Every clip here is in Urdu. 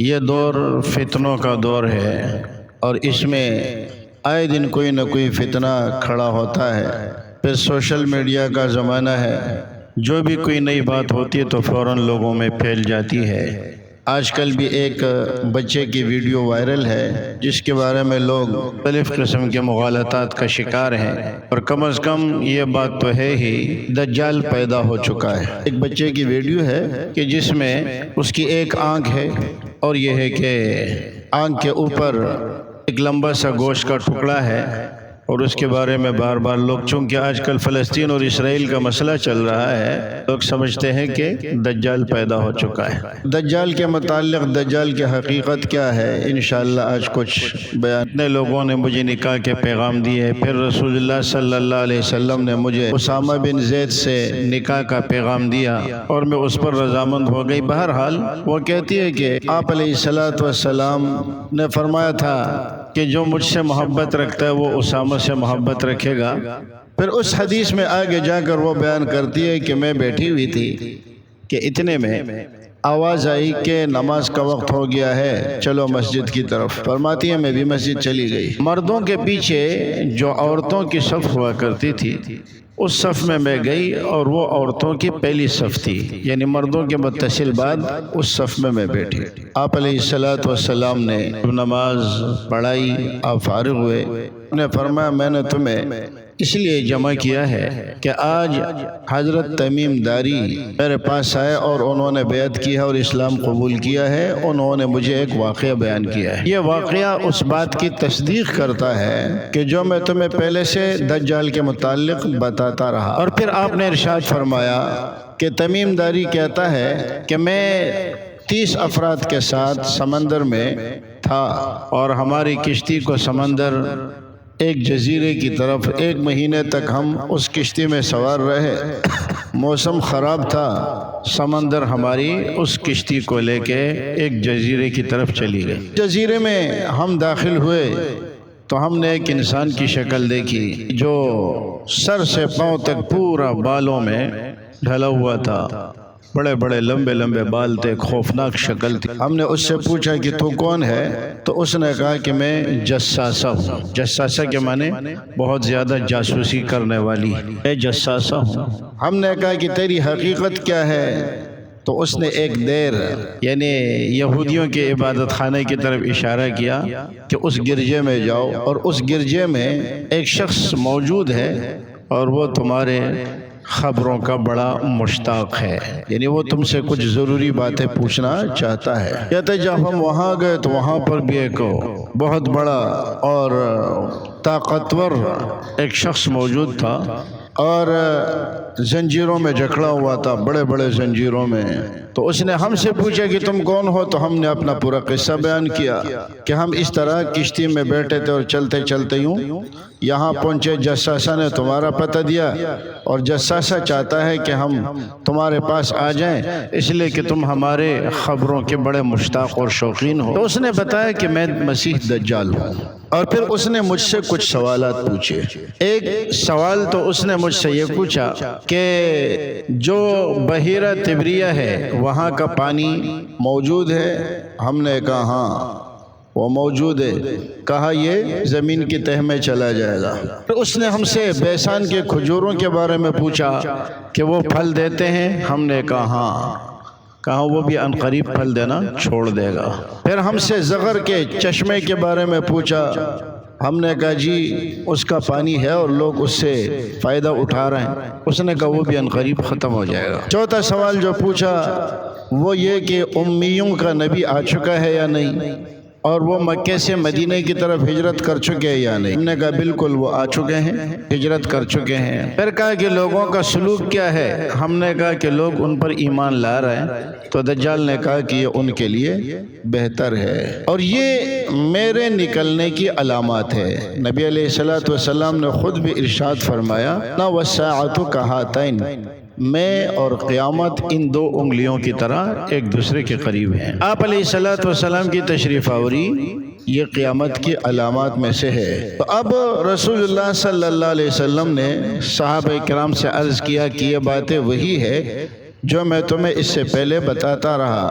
یہ دور فتنوں کا دور ہے اور اس میں آئے دن کوئی نہ کوئی فتنہ کھڑا ہوتا ہے۔ پھر سوشل میڈیا کا زمانہ ہے، جو بھی کوئی نئی بات ہوتی ہے تو فوراً لوگوں میں پھیل جاتی ہے۔ آج کل بھی ایک بچے کی ویڈیو وائرل ہے جس کے بارے میں لوگ مختلف قسم کے مغالطات کا شکار ہیں، اور کم از کم یہ بات تو ہے ہی دجال پیدا ہو چکا ہے۔ ایک بچے کی ویڈیو ہے کہ جس میں اس کی ایک آنکھ ہے اور یہ ہے کہ آنکھ کے اوپر ایک لمبا سا گوشت کا ٹکڑا ہے، اور اس کے بارے میں بار بار لوگ، چونکہ آج کل فلسطین اور اسرائیل کا مسئلہ چل رہا ہے، لوگ سمجھتے ہیں کہ دجال پیدا ہو چکا ہے۔ دجال کے متعلق، دجال کی حقیقت کیا ہے، انشاءاللہ آج کچھ بیان۔ اتنے لوگوں نے مجھے نکاح کے پیغام دیے، پھر رسول اللہ صلی اللہ علیہ وسلم نے مجھے اسامہ بن زید سے نکاح کا پیغام دیا اور میں اس پر رضامند ہو گئی۔ بہرحال وہ کہتی ہے کہ آپ علیہ السلام نے فرمایا تھا کہ جو مجھ سے محبت رکھتا ہے وہ اسامہ سے محبت رکھے گا۔ پھر اس حدیث میں آگے جا کر وہ بیان کرتی ہے کہ میں بیٹھی ہوئی تھی کہ اتنے میں آواز آئی کہ نماز کا وقت ہو گیا ہے، چلو مسجد کی طرف۔ فرماتی ہے میں بھی مسجد چلی گئی۔ مردوں کے پیچھے جو عورتوں کی صف ہوا کرتی تھی اس صف میں گئی، اور وہ عورتوں کی پہلی صف تھی، یعنی مردوں کے متصل بعد اس صف میں بیٹھی۔ آپ علیہ السلام نے نماز پڑھائی، آپ فارغ ہوئے، نے فرمایا میں نے تمہیں اس لیے جمع کیا ہے کہ آج حضرت تمیم داری میرے پاس آئے اور انہوں نے بیعت کی ہے اور اسلام قبول کیا ہے۔ انہوں نے مجھے ایک واقعہ بیان کیا ہے، یہ واقعہ اس بات کی تصدیق کرتا ہے کہ جو میں تمہیں پہلے سے دجال کے متعلق بتاتا رہا۔ اور پھر آپ نے ارشاد فرمایا کہ تمیم داری کہتا ہے کہ میں 30 افراد کے ساتھ سمندر میں تھا، اور ہماری کشتی کو سمندر ایک جزیرے کی طرف 1 مہینے تک ہم اس کشتی میں سوار رہے۔ موسم خراب تھا، سمندر ہماری اس کشتی کو لے کے ایک جزیرے کی طرف چلی گئی۔ جزیرے میں ہم داخل ہوئے تو ہم نے ایک انسان کی شکل دیکھی جو سر سے پاؤں تک پورا بالوں میں ڈھلا ہوا تھا، بڑے بڑے لمبے لمبے بال تھے، خوفناک شکل تھی۔ ہم نے اس سے پوچھا کہ تو کون ہے؟ تو اس نے کہا کہ میں جساسہ ہوں۔ جساسہ کے معنی بہت زیادہ جاسوسی کرنے والی، میں جساسہ ہوں۔ ہم نے کہا کہ تیری حقیقت کیا ہے؟ تو اس نے ایک دیر یعنی یہودیوں کے عبادت خانے کی طرف اشارہ کیا کہ اس گرجے میں جاؤ، اور اس گرجے میں ایک شخص موجود ہے اور وہ تمہارے خبروں کا بڑا مشتاق ہے، یعنی وہ تم سے کچھ ضروری باتیں پوچھنا چاہتا ہے۔ کہتے جب ہم وہاں گئے تو وہاں پر بھی ایک بہت بڑا اور طاقتور ایک شخص موجود تھا، اور زنجیروں میں جکڑا ہوا تھا، بڑے بڑے زنجیروں میں۔ تو اس نے ہم سے پوچھا کہ تم کون ہو؟ تو ہم نے اپنا پورا قصہ بیان کیا کہ ہم اس طرح کشتی میں بیٹھے تھے اور چلتے چلتے یوں یہاں پہنچے۔ جساسہ نے تمہارا پتہ دیا، اور جساسہ چاہتا ہے کہ ہم تمہارے پاس آ جائیں اس لیے کہ تم ہمارے خبروں کے بڑے مشتاق اور شوقین ہو۔ تو اس نے بتایا کہ میں مسیح دجال ہوں، اور پھر اس نے مجھ سے کچھ سوالات پوچھے۔ ایک سوال تو اس نے مجھ سے یہ پوچھا کہ جو بحیرہ تبریہ ہے وہاں کا پانی موجود ہے؟ ہم نے کہا ہاں وہ موجود ہے۔ کہا یہ زمین کی تہ میں چلا جائے گا۔ پھر اس نے ہم سے بیسان کے کھجوروں کے بارے میں پوچھا کہ وہ پھل دیتے ہیں؟ ہم نے کہا ہاں۔ کہا وہ بھی عنقریب پھل دینا چھوڑ دے گا۔ پھر ہم سے زغر کے چشمے کے بارے میں پوچھا، ہم نے کہا جی اس کا پانی ہے اور لوگ اس سے فائدہ اٹھا رہے ہیں۔ اس نے کہا وہ بھی عنقریب ختم ہو جائے گا۔ چوتھا سوال جو پوچھا وہ یہ کہ امیوں کا نبی آ چکا ہے یا نہیں، اور وہ مکے سے مدینہ کی طرف ہجرت کر چکے ہیں یا نہیں؟ ہم نے کہا بالکل وہ آ چکے ہیں، ہجرت کر چکے ہیں۔ پھر کہا کہ لوگوں کا سلوک کیا ہے؟ ہم نے کہا کہ لوگ ان پر ایمان لا رہے ہیں۔ تو دجال نے کہا کہ یہ ان کے لیے بہتر ہے، اور یہ میرے نکلنے کی علامات ہے۔ نبی علیہ السلام نے خود بھی ارشاد فرمایا نا وَالسَّاعَةُ كَهَاتَيْنِ، میں اور قیامت ان 2 انگلیوں کی طرح ایک دوسرے کے قریب ہیں۔ آپ علیہ السلام کی تشریف آوری یہ قیامت کی علامات میں سے ہے۔ تو اب رسول اللہ صلی اللہ علیہ وسلم نے صحابہ کرام سے عرض کیا کہ یہ باتیں وہی ہے جو میں تمہیں اس سے پہلے بتاتا رہا۔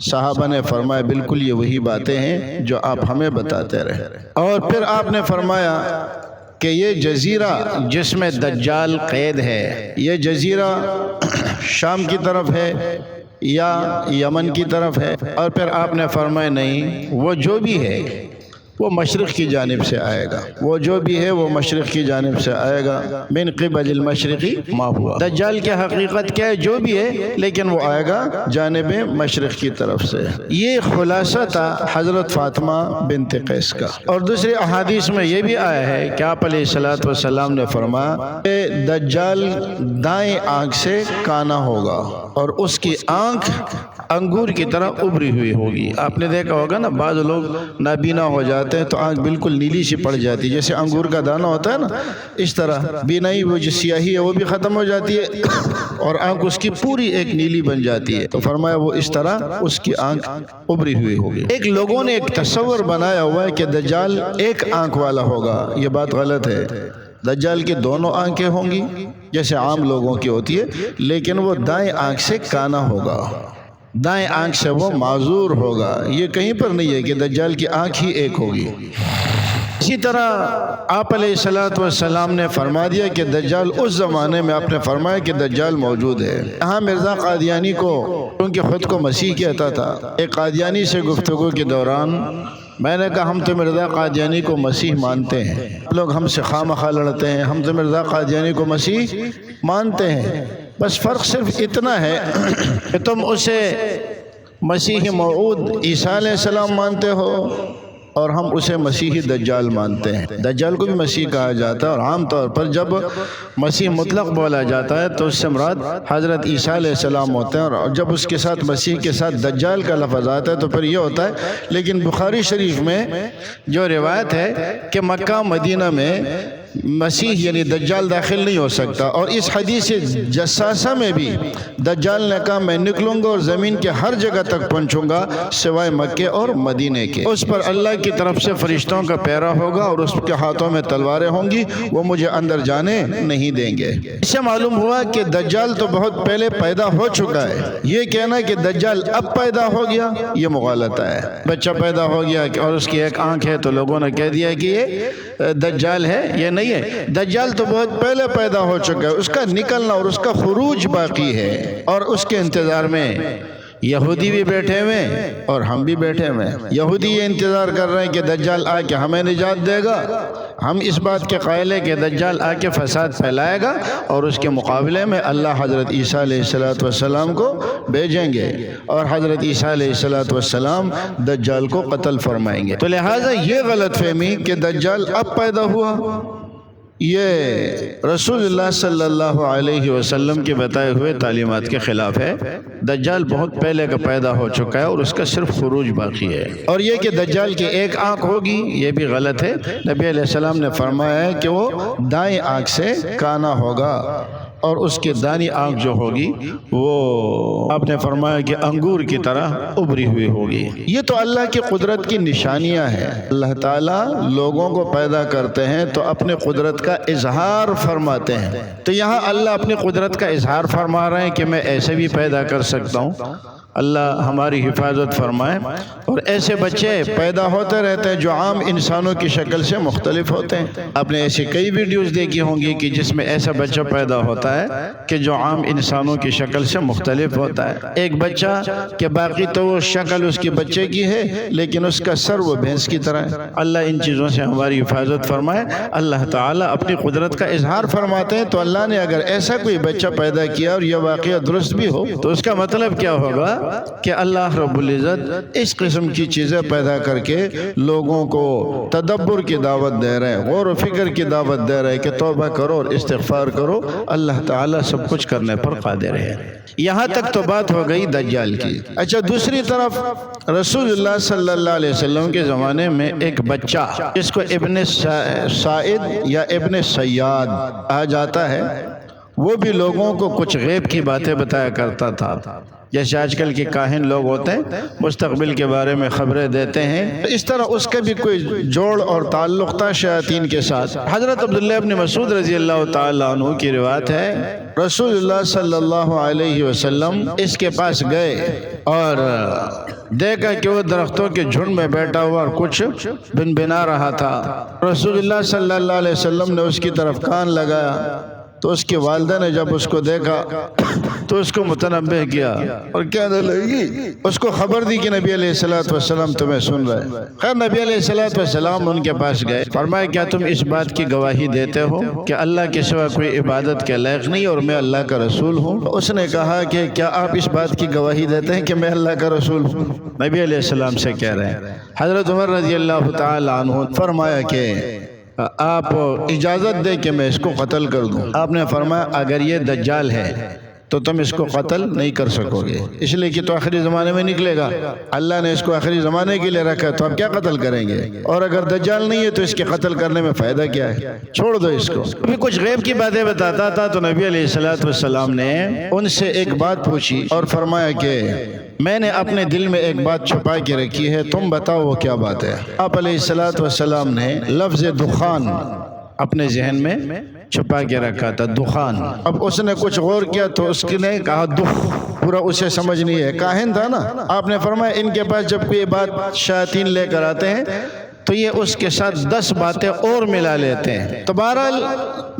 صحابہ نے فرمایا بالکل یہ وہی باتیں ہیں جو آپ ہمیں بتاتے رہے۔ اور پھر آپ نے فرمایا کہ یہ جزیرہ جس میں دجال قید ہے، یہ جزیرہ شام کی طرف ہے یا یمن کی طرف ہے؟ اور پھر آپ نے فرمایا نہیں، وہ جو بھی ہے وہ مشرق کی جانب سے آئے گا، وہ جو بھی ہے وہ مشرق کی جانب سے آئے گا، من قبل المشرقی ما ہوا۔ دجال کی حقیقت کیا ہے؟ جو بھی ہے لیکن وہ آئے گا جانب مشرق کی طرف سے۔ یہ خلاصہ تھا حضرت فاطمہ بنت قیس کا۔ اور دوسری احادیث میں یہ بھی آیا ہے کہ آپ علیہ الصلوۃ والسلام نے فرمایا کہ دجال دائیں آنکھ سے کانا ہوگا اور اس کی آنکھ انگور کی طرح ابری ہوئی ہوگی۔ آپ نے دیکھا ہوگا نا، بعض لوگ نابینا ہو جاتے ہیں تو آنکھ بالکل نیلی سی پڑ جاتی ہے، جیسے انگور کا دانہ ہوتا ہے نا، اس طرح بینائی وہ جو سیاہی ہے وہ بھی ختم ہو جاتی ہے اور آنکھ اس کی پوری ایک نیلی بن جاتی ہے۔ تو فرمایا وہ اس طرح اس کی آنکھ ابری ہوئی ہوگی۔ ایک لوگوں نے ایک تصور بنایا ہوا ہے کہ دجال ایک آنکھ والا ہوگا، یہ بات غلط ہے۔ دجال کی دونوں آنکھیں ہوں گی جیسے عام لوگوں کی ہوتی ہے، لیکن وہ دائیں آنکھ سے کانا ہوگا، دائیں آنکھ سے وہ معذور ہوگا۔ یہ کہیں پر نہیں ہے کہ دجال کی آنکھ ہی ایک ہوگی۔ اسی طرح آپ علیہ الصلوۃ والسلام نے فرما دیا کہ دجال اس زمانے میں، آپ نے فرمایا کہ دجال موجود ہے۔ یہاں مرزا قادیانی کو، کیونکہ خود کو مسیح کہتا تھا، ایک قادیانی سے گفتگو کے دوران میں نے کہا ہم تو مرزا قادیانی کو مسیح مانتے ہیں، لوگ ہم سے خواہ مخواہ لڑتے ہیں، ہم تو مرزا قادیانی کو مسیح مانتے ہیں، بس فرق صرف اتنا ہے کہ تم اسے مسیح موعود عیسیٰ علیہ السلام مانتے ہو اور ہم اسے مسیحی دجال مانتے ہیں۔ دجال کو بھی مسیح کہا جاتا ہے، اور عام طور پر جب مسیح مطلق بولا جاتا ہے تو اس سے مراد حضرت عیسیٰ علیہ السلام ہوتے ہیں، اور جب اس کے ساتھ مسیح کے ساتھ دجال کا لفظ آتا ہے تو پھر یہ ہوتا ہے۔ لیکن بخاری شریف میں جو روایت ہے کہ مکہ مدینہ میں مسیح یعنی دجال داخل نہیں ہو سکتا، اور اس حدیث جساسہ میں بھی دجال نے کہا میں نکلوں گا اور زمین کے ہر جگہ تک پہنچوں گا سوائے مکے اور مدینے کے، اس پر اللہ کی طرف سے فرشتوں کا پیرا ہوگا اور اس کے ہاتھوں میں تلواریں ہوں گی، وہ مجھے اندر جانے نہیں دیں گے۔ اس سے معلوم ہوا کہ دجال تو بہت پہلے پیدا ہو چکا ہے۔ یہ کہنا کہ دجال اب پیدا ہو گیا یہ مغالطہ ہے۔ بچہ پیدا ہو گیا اور اس کی ایک آنکھ ہے تو لوگوں نے کہہ دیا کہ یہ دجال ہے، یہ نہیں ہے۔ دجال تو بہت پہلے پیدا ہو چکا ہے، اس کا نکلنا اور اس کا خروج باقی ہے، اور اس کے انتظار میں یہودی بھی بیٹھے ہوئے اور ہم بھی بیٹھے ہوئے ہیں۔ یہودی یہ انتظار کر رہے ہیں کہ دجال آ کے ہمیں نجات دے گا، ہم اس بات کے قائل ہیں کہ دجال آ کے فساد پھیلائے گا، اور اس کے مقابلے میں اللہ حضرت عیسیٰ علیہ السلام کو بھیجیں گے اور حضرت عیسیٰ علیہ السلام دجال کو قتل فرمائیں گے۔ تو لہٰذا یہ غلط فہمی کہ دجال اب پیدا ہوا، یہ رسول اللہ صلی اللہ علیہ وسلم کے بتائے ہوئے تعلیمات کے خلاف ہے۔ دجال بہت پہلے کا پیدا ہو چکا ہے اور اس کا صرف خروج باقی ہے۔ اور یہ کہ دجال کی ایک آنکھ ہوگی یہ بھی غلط ہے۔ نبی علیہ السلام نے فرمایا ہے کہ وہ دائیں آنکھ سے کانا ہوگا، اور اس کی دانی آنکھ جو ہوگی وہ آپ نے فرمایا کہ انگور کی طرح ابری ہوئی ہوگی۔ یہ تو اللہ کی قدرت کی نشانیاں ہیں۔ اللہ تعالیٰ لوگوں کو پیدا کرتے ہیں تو اپنے قدرت کا اظہار فرماتے ہیں، تو یہاں اللہ اپنی قدرت کا اظہار فرما رہے ہیں کہ میں ایسے بھی پیدا کر سکتا ہوں۔ اللہ ہماری حفاظت فرمائے۔ اور ایسے بچے پیدا ہوتے رہتے ہیں جو عام انسانوں کی شکل سے مختلف ہوتے ہیں۔ آپ نے ایسی کئی ویڈیوز دیکھی ہوں گی کہ جس میں ایسا بچہ پیدا ہوتا ہے کہ جو عام انسانوں کی شکل سے مختلف ہوتا ہے۔ ایک بچہ کہ باقی تو وہ شکل اس کی بچے کی ہے لیکن اس کا سر وہ بھینس کی طرح ہے۔ اللہ ان چیزوں سے ہماری حفاظت فرمائے۔ اللہ تعالیٰ اپنی قدرت کا اظہار فرماتے ہیں، تو اللہ نے اگر ایسا کوئی بچہ پیدا کیا اور یہ واقعہ درست بھی ہو تو اس کا مطلب کیا ہوگا کہ اللہ رب العزت اس قسم کی چیزیں پیدا کر کے لوگوں کو تدبر کی دعوت دے رہے ہیں، غور و فکر کی دعوت دے رہے ہیں کہ توبہ کرو اور استغفار کرو، اللہ تعالیٰ سب کچھ کرنے پر قادر ہے۔ یہاں تک تو بات ہو گئی دجال کی۔ اچھا، دوسری طرف رسول اللہ صلی اللہ علیہ وسلم کے زمانے میں ایک بچہ جس کو ابن سعید یا ابن سیاد کہا جاتا ہے، وہ بھی لوگوں کو کچھ غیب کی باتیں بتایا کرتا تھا۔ جیسے آج کل کے کاہن لوگ ہوتے ہیں، مستقبل کے بارے میں خبریں دیتے ہیں، اس طرح اس کا بھی کوئی جوڑ اور تعلق تھا شیاطین کے ساتھ۔ حضرت عبداللہ ابن مسعود رضی اللہ تعالیٰ عنہ کی روایت ہے، رسول اللہ صلی اللہ علیہ وسلم اس کے پاس گئے اور دیکھا کہ وہ درختوں کے جھنڈ میں بیٹھا ہوا اور کچھ بنبنا رہا تھا۔ رسول اللہ صلی اللہ علیہ وسلم نے اس کی طرف کان لگایا تو اس کی والدہ نے جب اس کو دیکھا تو اس کو متنبہ کیا اور کہنے لگی، اس کو خبر دی کہ نبی علیہ السلام تمہیں سن رہے۔ خیر نبی علیہ السلام ان کے پاس گئے، فرمایا کیا تم اس بات کی گواہی دیتے ہو کہ اللہ کے سوا کوئی عبادت کے لائق نہیں اور میں اللہ کا رسول ہوں؟ اس نے کہا کہ کیا آپ اس بات کی گواہی دیتے ہیں کہ میں اللہ کا رسول ہوں؟ نبی علیہ السلام سے کہہ رہے ہیں۔ حضرت عمر رضی اللہ تعالی عنہ فرمایا کہ آپ اجازت دے کہ میں اس کو قتل کر دوں۔ آپ نے فرمایا اگر یہ دجال ہے تو تم اس کو قتل نہیں کر سکو گے، اس لیے کہ تو آخری زمانے میں نکلے گا، اللہ نے اس کو آخری زمانے کے لیے رکھا ہے، تو آپ کیا قتل کریں گے؟ اور اگر دجال نہیں ہے تو اس کے قتل کرنے میں فائدہ کیا ہے؟ چھوڑ دو اس کو۔ بھی کچھ غیب کی باتیں بتاتا تھا تو نبی علیہ السلام نے ان سے ایک بات پوچھی اور فرمایا کہ میں نے اپنے دل میں ایک بات چھپا کے رکھی ہے، تم بتاؤ وہ کیا بات ہے؟ آپ علیہ السلام نے لفظ دخان اپنے ذہن میں چھپا کے رکھا تھا، دخان۔ اب اس نے کچھ غور کیا تو اس نے کہا دخ، پورا اسے سمجھ نہیں ہے، کاہن تھا نا۔ آپ نے فرمایا ان کے پاس جب کوئی بات شیاطین لے کر آتے ہیں تو یہ اس کے ساتھ 10 باتیں اور ملا لیتے ہیں۔ تو بہرحال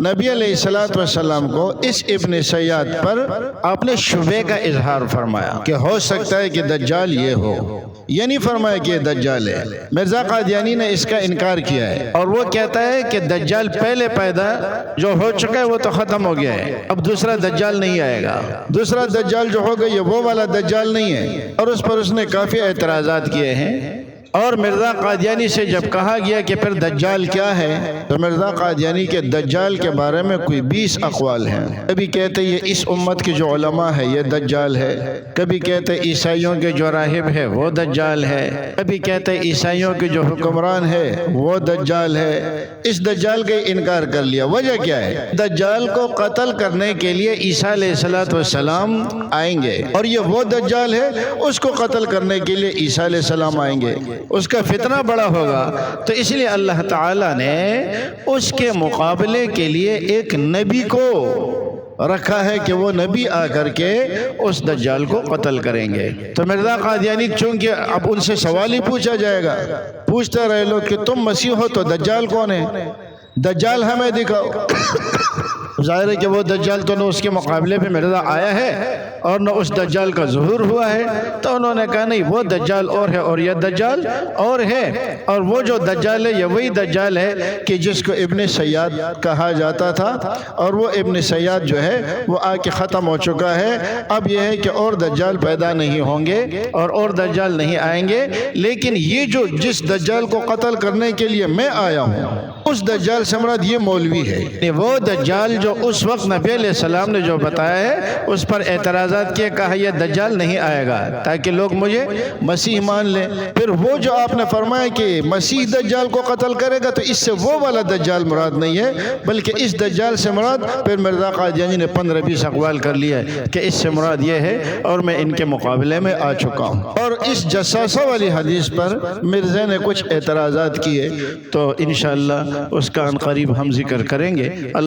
نبی علیہ السلام کو اس ابن سیاد پر آپ نے شبہ کا اظہار فرمایا کہ ہو سکتا ہے کہ دجال یہ ہو، یہ نہیں فرمایا کہ یہ دجال ہے۔ مرزا قادیانی نے اس کا انکار کیا ہے اور وہ کہتا ہے کہ دجال پہلے پیدا جو ہو چکا ہے وہ تو ختم ہو گیا ہے، اب دوسرا دجال نہیں آئے گا، دوسرا دجال جو ہوگا یہ وہ والا دجال نہیں ہے، اور اس پر اس نے کافی اعتراضات کیے ہیں۔ اور مرزا قادیانی سے جب کہا گیا کہ پھر دجال کیا ہے تو مرزا قادیانی کے دجال کے بارے میں کوئی 20 اقوال ہیں۔ کبھی کہتے یہ اس امت کے جو علماء ہے یہ دجال ہے، کبھی کہتے عیسائیوں کے جو راہب ہے وہ دجال ہے، کبھی کہتے عیسائیوں کے جو حکمران ہے وہ دجال ہے۔ اس دجال کا انکار کر لیا۔ وجہ کیا ہے؟ دجال کو قتل کرنے کے لیے عیسیٰ علیہ السلام آئیں گے اور یہ وہ دجال ہے، اس کو قتل کرنے کے لیے عیسیٰ علیہ السلام آئیں گے، اس کا فتنہ بڑا ہوگا، تو اس لیے اللہ تعالیٰ نے اس کے مقابلے کے لیے ایک نبی کو رکھا ہے کہ وہ نبی آ کر کے اس دجال کو قتل کریں گے۔ تو مرزا قادیانی چونکہ اب ان سے سوال ہی پوچھا جائے گا، پوچھتے رہے لوگ کہ تم مسیح ہو تو دجال کون ہے؟ دجال ہمیں دکھاؤ۔ ظاہر ہے کہ وہ دجال تو نہ اس کے مقابلے پہ مرزا آیا ہے اور نہ اس دجال کا ظہور ہوا ہے، تو انہوں نے کہا نہیں وہ دجال اور ہے اور یہ دجال اور ہے، اور وہ جو دجال ہے یہ وہی دجال ہے کہ جس کو ابن سیاد کہا جاتا تھا، اور وہ ابن سیاد جو ہے وہ آ کے ختم ہو چکا ہے۔ اب یہ ہے کہ اور دجال پیدا نہیں ہوں گے اور دجال نہیں آئیں گے، لیکن یہ جو جس دجال کو قتل کرنے کے لیے میں آیا ہوں اس دجال سے مراد یہ مولوی ہے۔ وہ دجال جو اس وقت نبی علیہ السلام نے جو بتایا ہے اس پر اعتراضات کیے، کہا یہ دجال نہیں آئے گا تاکہ لوگ مجھے مسیح مان لیں۔ پھر وہ جو آپ نے فرمایا کہ مسیح دجال کو قتل کرے گا، تو اس سے وہ والا دجال مراد نہیں ہے، بلکہ اس دجال سے مراد پھر مرزا قادیانی نے 15-20 اقوال کر لیا ہے کہ اس سے مراد یہ ہے اور میں ان کے مقابلے میں آ چکا ہوں۔ اور اس جساسہ والی حدیث پر مرزا نے کچھ اعتراضات کیے، تو انشاءاللہ اس کا عنقریب ہم ذکر کریں گے۔